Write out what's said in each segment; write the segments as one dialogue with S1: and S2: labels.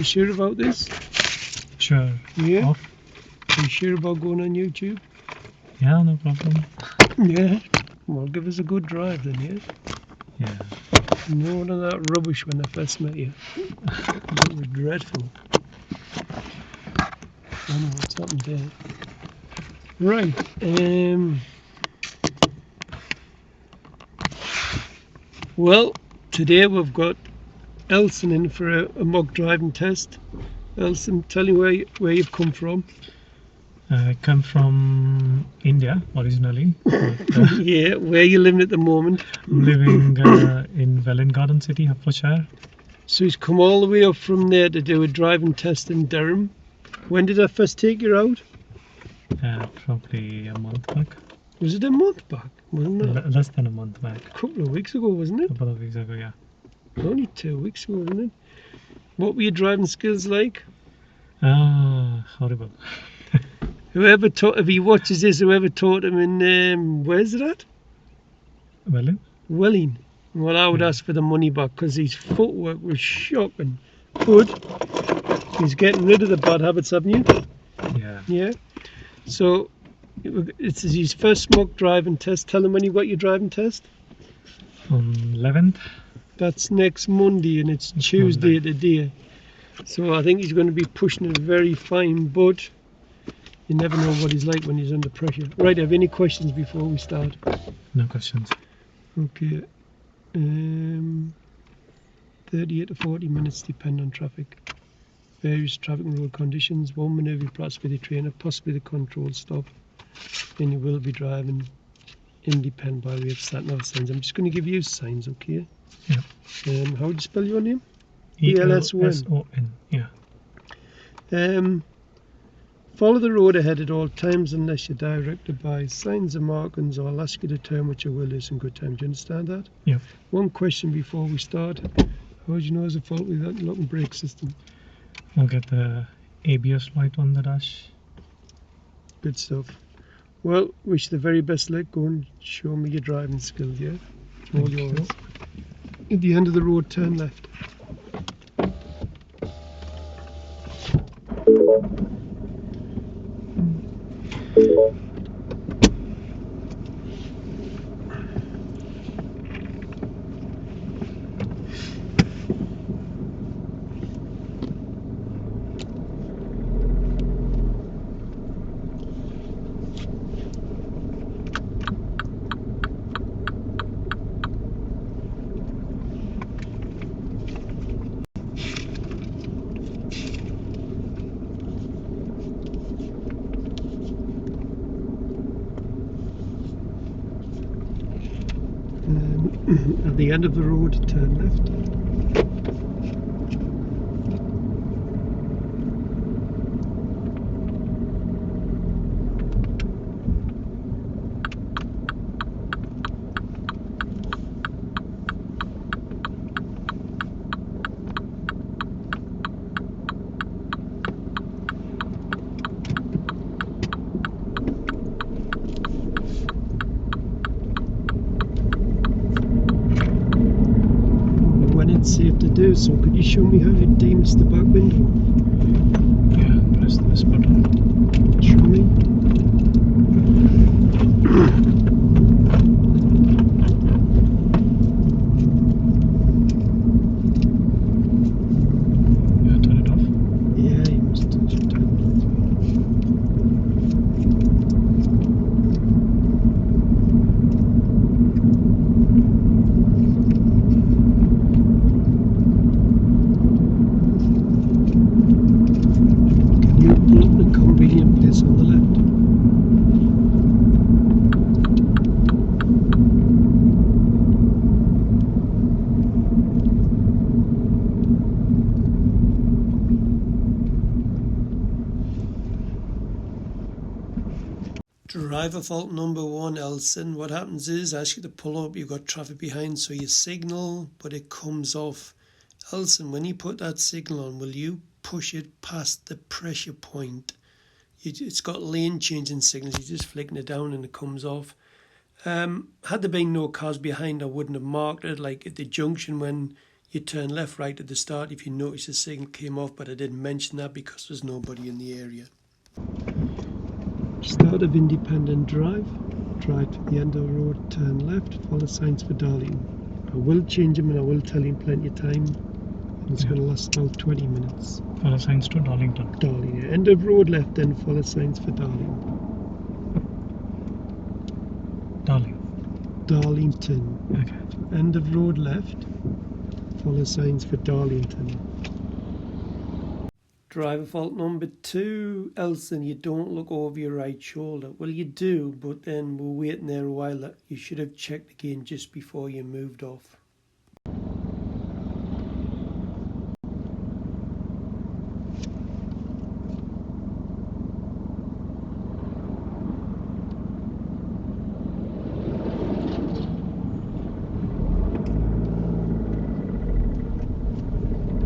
S1: You sure about this?
S2: Sure.
S1: Yeah?
S2: Off?
S1: Are you sure about going on YouTube?
S2: Yeah, no problem.
S1: Yeah. Well, give us a good drive then, yeah?
S2: Yeah.
S1: No, none of that rubbish when I first met you. It was dreadful. I know what's happened there. Right. Well, today we've got Elson in for a mock driving test. Elson, tell me where you've come from.
S2: I come from India originally, but
S1: Yeah, where you living at the moment.
S2: I'm living in Welwyn Garden City, Hertfordshire.
S1: So he's come all the way up from there to do a driving test in Durham. When did I first take you out?
S2: Probably a month back.
S1: Was it a month back? Wasn't it?
S2: Less than a month back.
S1: A couple of weeks ago, wasn't
S2: A
S1: it?
S2: couple of weeks ago, yeah.
S1: Only 2 weeks ago, wasn't it? What were your driving skills like?
S2: Horrible.
S1: Whoever taught, if he watches this, whoever taught him in, where's it at?
S2: Welwyn?
S1: Welling. Well, I would ask for the money back because his footwork was shocking. But he's getting rid of the bad habits, haven't you?
S2: Yeah.
S1: Yeah. So it's his first mock driving test. Tell him when you got your driving test.
S2: On 11th?
S1: That's next Monday, and it's Tuesday today. So I think he's going to be pushing it very fine, but you never know what he's like when he's under pressure. Right, have any questions before we start?
S2: No questions.
S1: Okay. 38 to 40 minutes depend on traffic. Various traffic and road conditions. One manoeuvre perhaps with the trainer, possibly the control stop. Then you will be driving independent by way of sat-nav signs. I'm just going to give you signs, okay?
S2: Yeah.
S1: How would you spell your name?
S2: Elson. Yeah.
S1: Follow the road ahead at all times unless you're directed by signs and markings, or I'll ask you to turn what your will is in good time. Do you understand that?
S2: Yeah.
S1: One question before we start. How would you know there's a fault with that lock and brake system?
S2: I'll get the ABS light on the dash.
S1: Good stuff. Well, wish the very best luck. Go and show me your driving skills, yeah? All
S2: Thank
S1: yours.
S2: you.
S1: At the end of the road, turn left. At the end of the road, turn left. It's safe to do so. Could you show me how you demus the back window?
S2: Yeah, press this button.
S1: Show me.
S2: Yeah, turn it off.
S1: Yeah, you must turn it off. Convenient place on the left. Driver fault number one, Elson. What happens is, I ask you to pull up, you've got traffic behind, so you signal, but it comes off. Elson, when you put that signal on, will you push it past the pressure point? It's got lane changing signals, you're just flicking it down and it comes off. Had there been no cars behind, I wouldn't have marked it, like at the junction when you turn left right at the start if you notice the signal came off, but I didn't mention that because there's nobody in the area. Start of independent drive. Drive to the end of the road, turn left, follow signs for Darlington. I will change them and I will tell him plenty of time. And it's going to last about 20 minutes.
S2: Follow signs to Darlington.
S1: Darlington. End of road left, then follow signs for Darlington. Darlington.
S2: Okay.
S1: End of road left, follow signs for Darlington. Driver fault number 2, Elson, you don't look over your right shoulder. Well, you do, but then we're waiting there a while. You should have checked again just before you moved off.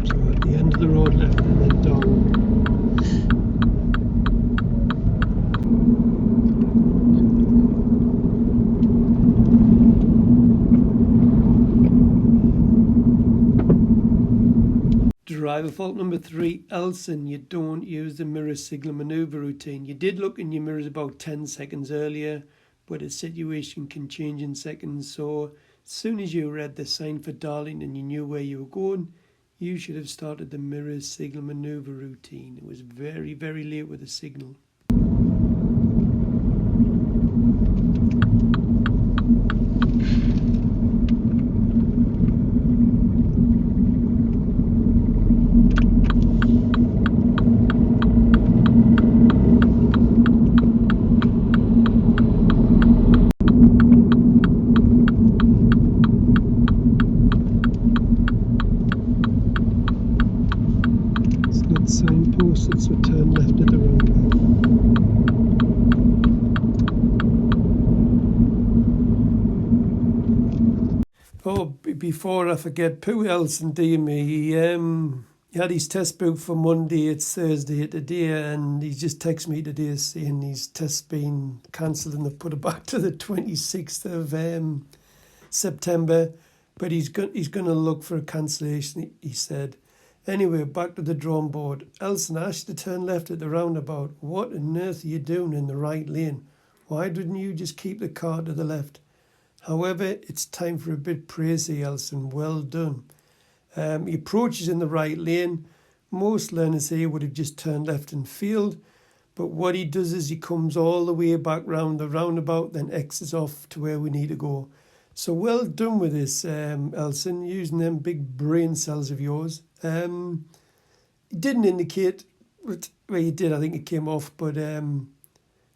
S1: So at the end of the road left and then down. Driver fault number 3, Elson, you don't use the mirror signal manoeuvre routine. You did look in your mirrors about 10 seconds earlier, but a situation can change in seconds. So as soon as you read the sign for Darlington and you knew where you were going, you should have started the mirror signal manoeuvre routine. It was very, very late with the signal. Signposted, so turn left at the roundabout. Oh, before I forget, Pooh Elson DME, he had his test booked for Monday, it's Thursday today, and he just texted me today saying his test's been cancelled and they've put it back to the 26th of September, but he's going to look for a cancellation, he said. Anyway, back to the drawing board. Elson, I asked you to turn left at the roundabout. What on earth are you doing in the right lane? Why didn't you just keep the car to the left? However, it's time for a bit praise here, Elson. Well done. He approaches in the right lane. Most learners here would have just turned left and failed. But what he does is he comes all the way back round the roundabout, then exits off to where we need to go. So well done with this, Elson, using them big brain cells of yours. It didn't indicate, well, you did, I think it came off, but I'm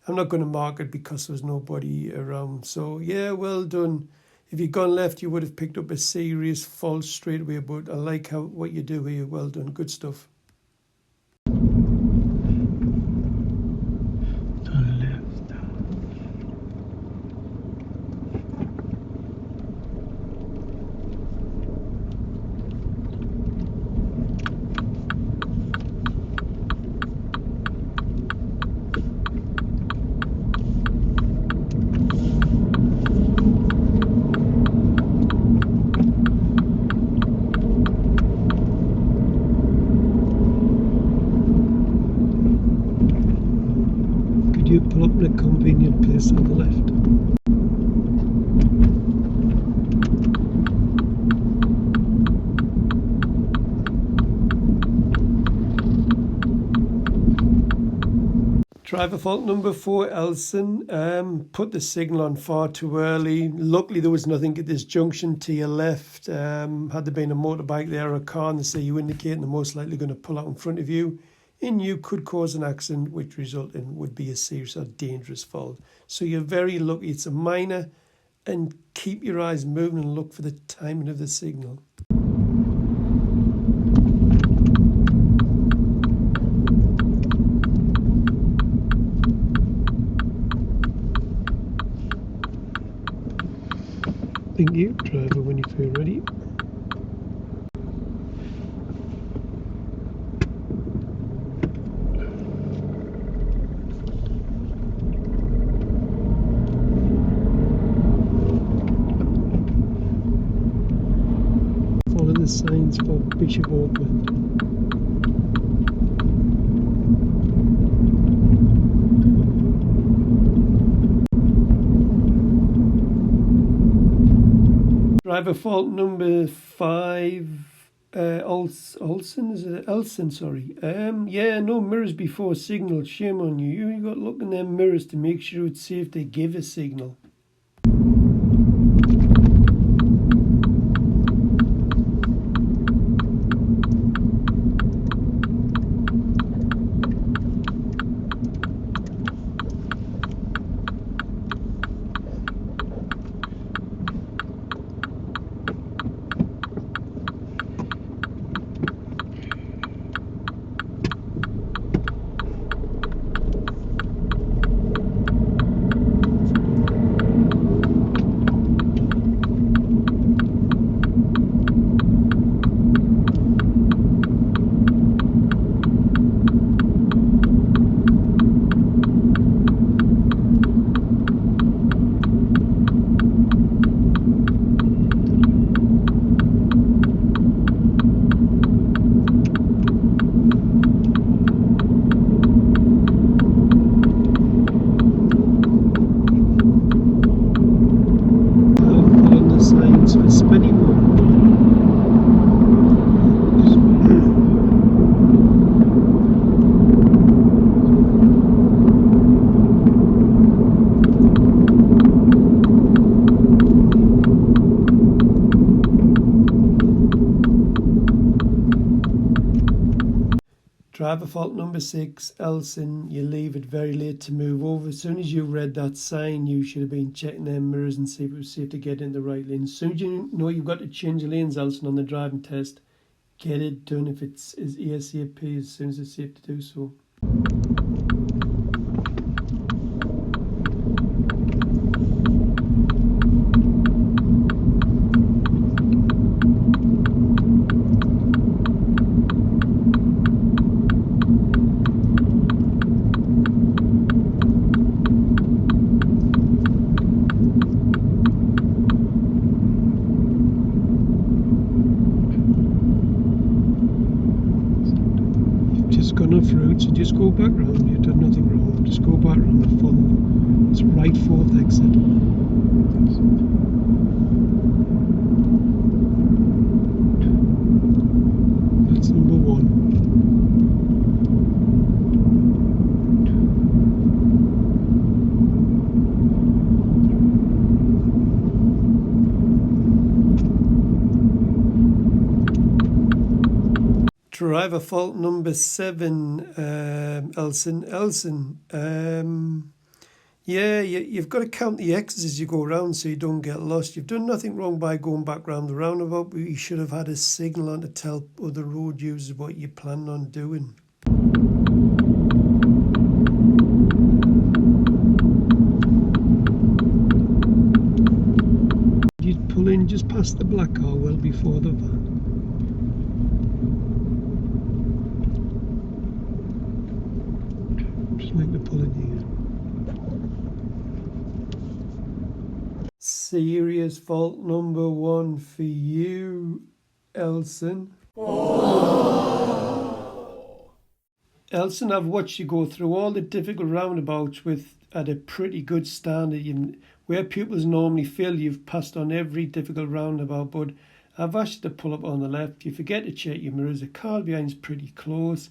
S1: not going to mark it because there was nobody around. So, yeah, well done. If you'd gone left, you would have picked up a serious fault straight away, but I like what you do here. Well done. Good stuff. You pull up in a convenient place on the left. Driver fault number 4, Elson. Put the signal on far too early. Luckily there was nothing at this junction to your left. Had there been a motorbike there or a car and they say you indicate, they're most likely going to pull out in front of you. In you could cause an accident which result in would be a serious or dangerous fault. So you're very lucky. It's a minor, and keep your eyes moving and look for the timing of the signal. Thank you. Driver, when you feel ready. Follow the sign signs for Bishop Auckland. Driver fault number 5, Elson, is it? Elson, sorry. Yeah, no mirrors before signal. Shame on you. You got to look in them mirrors to make sure it's safe to give a signal. Driver fault number 6, Elson, you leave it very late to move over. As soon as you read that sign, you should have been checking them mirrors and see if it was safe to get in the right lane. As soon as you know you've got to change lanes, Elson, on the driving test, get it done if it's as ASAP, as soon as it's safe to do so. Gone off route, so just go back round. You've done nothing wrong. Just go back round the full. It's right 4th exit. That's number 1. Driver fault number 7, Elson. Yeah, you've got to count the X's as you go around so you don't get lost. You've done nothing wrong by going back round the roundabout, but you should have had a signal on to tell other road users what you plan on doing. You'd pull in just past the black car well before the van. Like the pull in here. Serious fault number 1 for you, Elson. Oh. Elson, I've watched you go through all the difficult roundabouts at a pretty good standard. Where pupils normally fail, you've passed on every difficult roundabout, but I've asked you to pull up on the left. You forget to check your mirrors. The car behind's pretty close,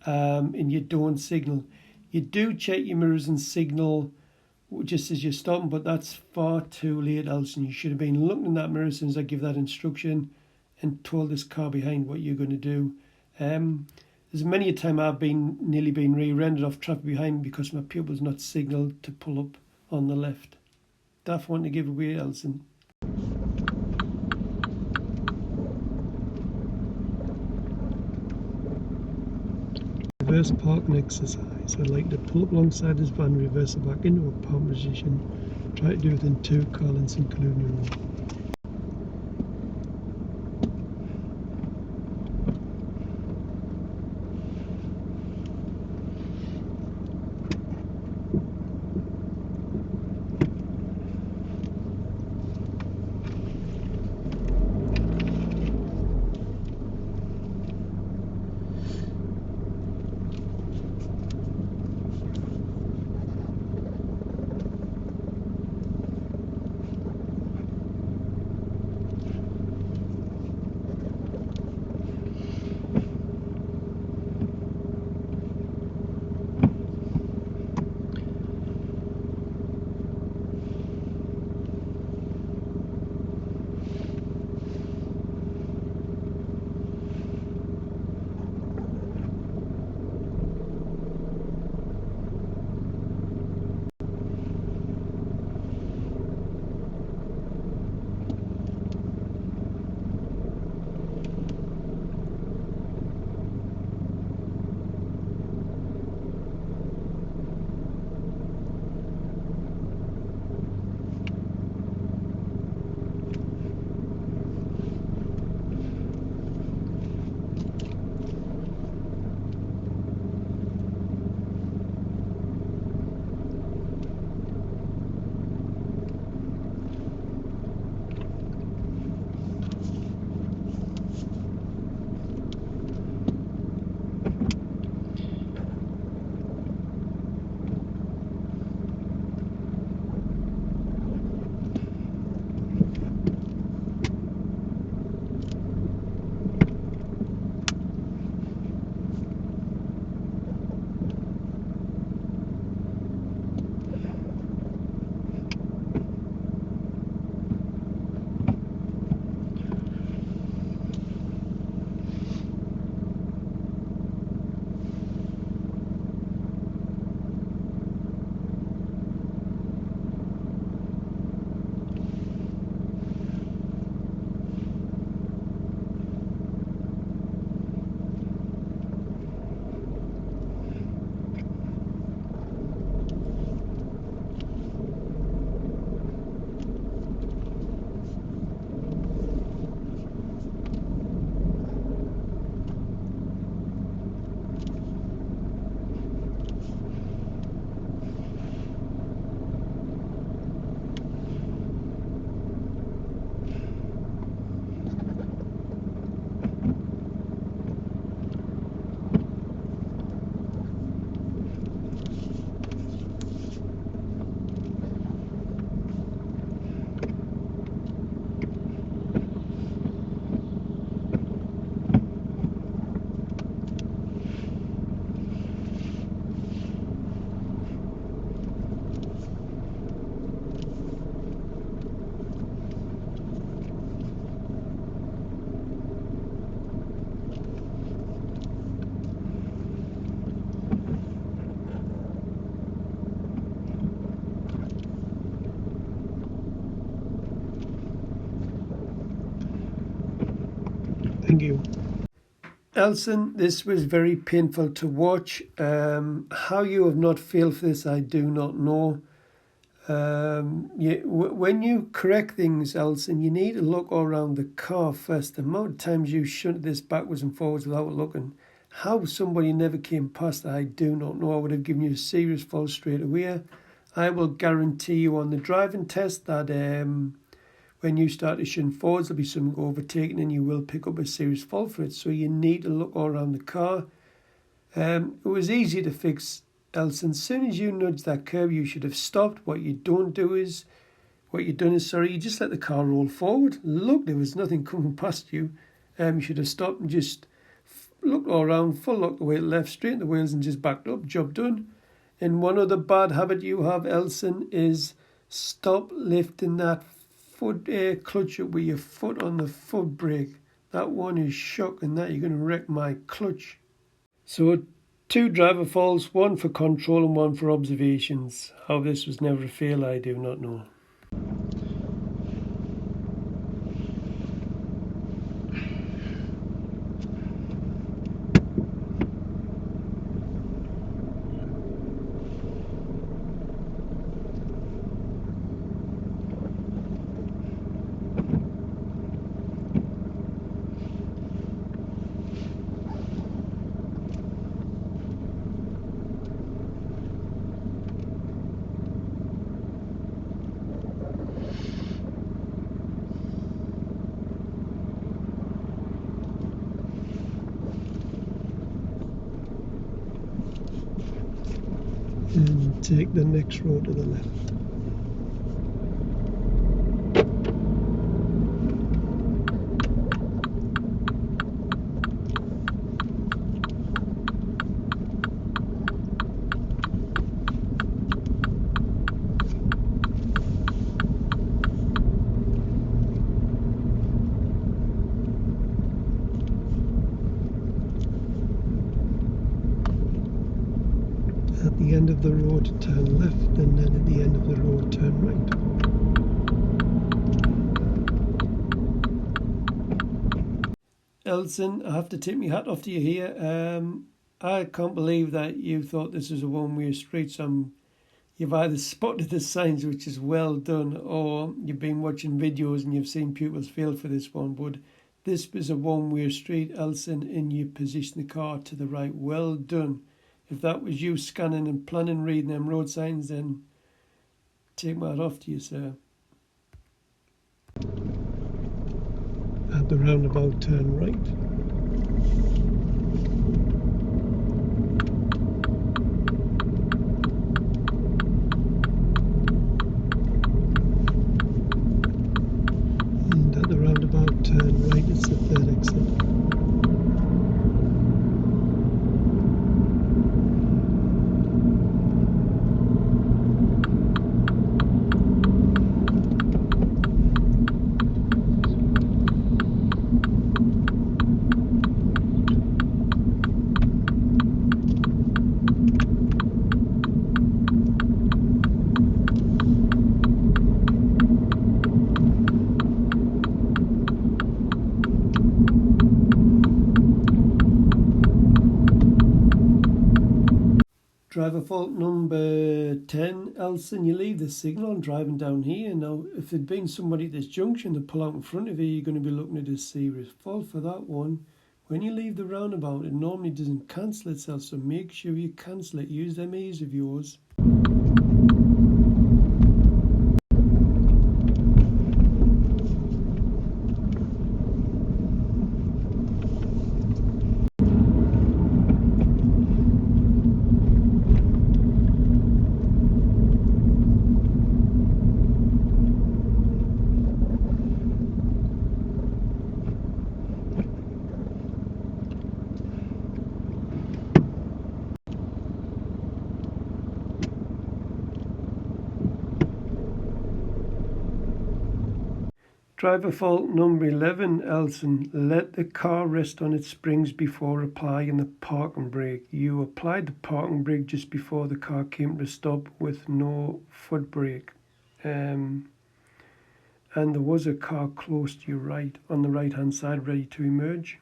S1: and you don't signal. You do check your mirrors and signal just as you're stopping, but that's far too late, Elson. You should have been looking in that mirror as soon as I give that instruction and told this car behind what you're going to do. There's many a time I've nearly been rear-ended off traffic behind because my pupil's not signalled to pull up on the left. Daft one to give away, Elson. Reverse parking exercise. I'd like to pull up alongside this van, reverse it back into a park position. Try to do it within 2 car lengths, including your own.
S2: Thank you.
S1: Elson, this was very painful to watch. How you have not failed for this, I do not know. When you correct things, Elson, you need to look all around the car first. The amount of times you shunt this backwards and forwards without looking. How somebody never came past, I do not know. I would have given you a serious fault straight away. I will guarantee you on the driving test that when you start to shunt forwards, there'll be something overtaken and you will pick up a serious fault for it. So you need to look all around the car. It was easy to fix, Elson. As soon as you nudge that curb, you should have stopped. What you've done is, you just let the car roll forward. Look, there was nothing coming past you. You should have stopped and just looked all around, full lock the wheel left, straightened the wheels and just backed up. Job done. And one other bad habit you have, Elson, is stop lifting that foot clutch up with your foot on the foot brake. That one is shocking. That you're going to wreck my clutch. So 2 driver faults, 1 for control and 1 for observations. How this was never a fail, I do not know. And take the next road to the left. At the end of the road, turn left, and then at the end of the road, turn right. Elson, I have to tip my hat off to you here. I can't believe that you thought this was a one-way street. So you've either spotted the signs, which is well done, or you've been watching videos and you've seen pupils fail for this one. But this was a one-way street, Elson, and you positioned the car to the right. Well done. If that was you scanning and planning, reading them road signs, then take my hat off to you, sir. At the roundabout, turn right. And at the roundabout, turn right. It's the 3rd exit. Driver fault number 10, Elson, you leave the signal on driving down here. Now, if there'd been somebody at this junction to pull out in front of you, you're going to be looking at a serious fault for that one. When you leave the roundabout, it normally doesn't cancel itself, so make sure you cancel it. Use them ears of yours. Driver fault number 11, Elson. Let the car rest on its springs before applying the parking brake. You applied the parking brake just before the car came to a stop with no foot brake. And there was a car close to your right, on the right hand side, ready to emerge.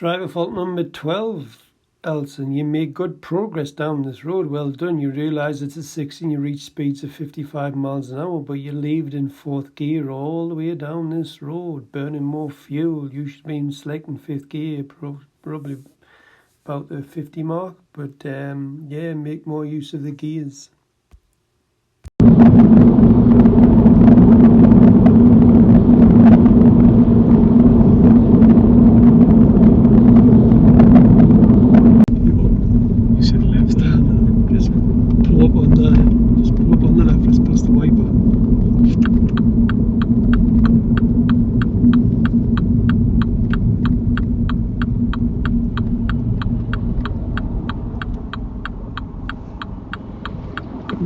S1: Driver fault number 12, Elson. You make good progress down this road. Well done. You realise it's a 6 and you reach speeds of 55 miles an hour, but you leave it in 4th gear all the way down this road, burning more fuel. You should be in selecting 5th gear, probably about the 50 mark. But yeah, make more use of the gears.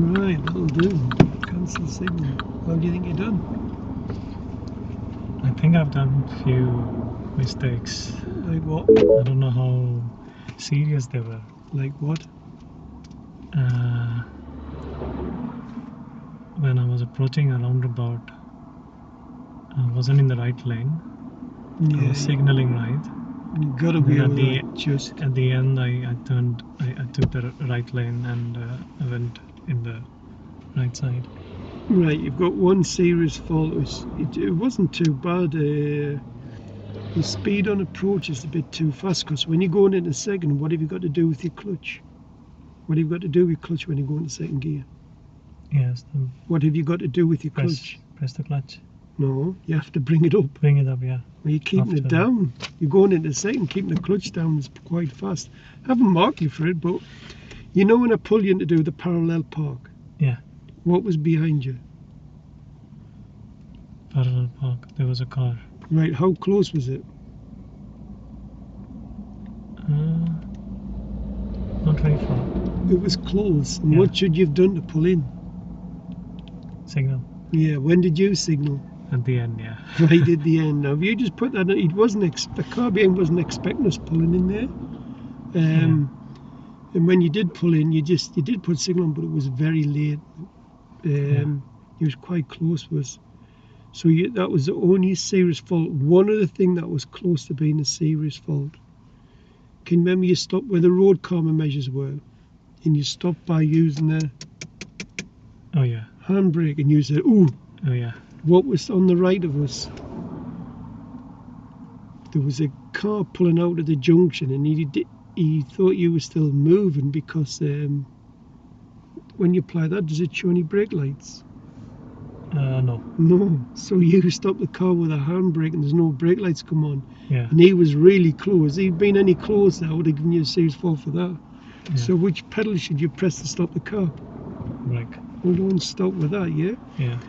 S1: Right, that'll do. Cancel signal. How do you think you're done?
S2: I think I've done a few mistakes.
S1: Like what?
S2: I don't know how serious they were.
S1: Like what?
S2: When I was approaching a roundabout, I wasn't in the right lane.
S1: Yeah,
S2: I was signaling right.
S1: You gotta be
S2: At the end, I took the right lane and I went in the right side.
S1: Right, you've got one serious fault. It wasn't too bad. The speed on approach is a bit too fast, because when you're going into second, what have you got to do with your clutch? What have you got to do with your clutch when you go into second gear?
S2: Yes.
S1: What have you got to do with your clutch?
S2: Press the clutch.
S1: No, you have to bring it up.
S2: Bring it up, yeah.
S1: Well, you're keeping it down. You're going into second, keeping the clutch down is quite fast. I haven't marked you for it, but you know when I pull you in to do the parallel park?
S2: Yeah.
S1: What was behind you?
S2: Parallel park. There was a car.
S1: Right, how close was it?
S2: Not very far.
S1: It was close. And
S2: Yeah.
S1: what should you have done to pull in?
S2: Signal.
S1: Yeah, when did you signal?
S2: At the end, yeah.
S1: Right at the end. Now, if you just put that, it wasn't the car behind wasn't expecting us pulling in there. And when you did pull in, you did put signal on, but it was very late. It was quite close to us. So that was the only serious fault. One other thing that was close to being a serious fault. Can you remember you stopped where the road karma measures were, and you stopped by using the handbrake, and you said, "Ooh."
S2: Oh yeah.
S1: What was on the right of us? There was a car pulling out of the junction, and he thought you were still moving, because when you apply that, does it show any brake lights?
S2: No.
S1: No. So you stopped the car with a handbrake, and there's no brake lights come on.
S2: Yeah.
S1: And he was really close. If he'd been any closer, I would have given you a serious fault for that.
S2: Yeah.
S1: So which pedal should you press to stop the car?
S2: Brake.
S1: Well, don't stop with that, yeah?
S2: Yeah.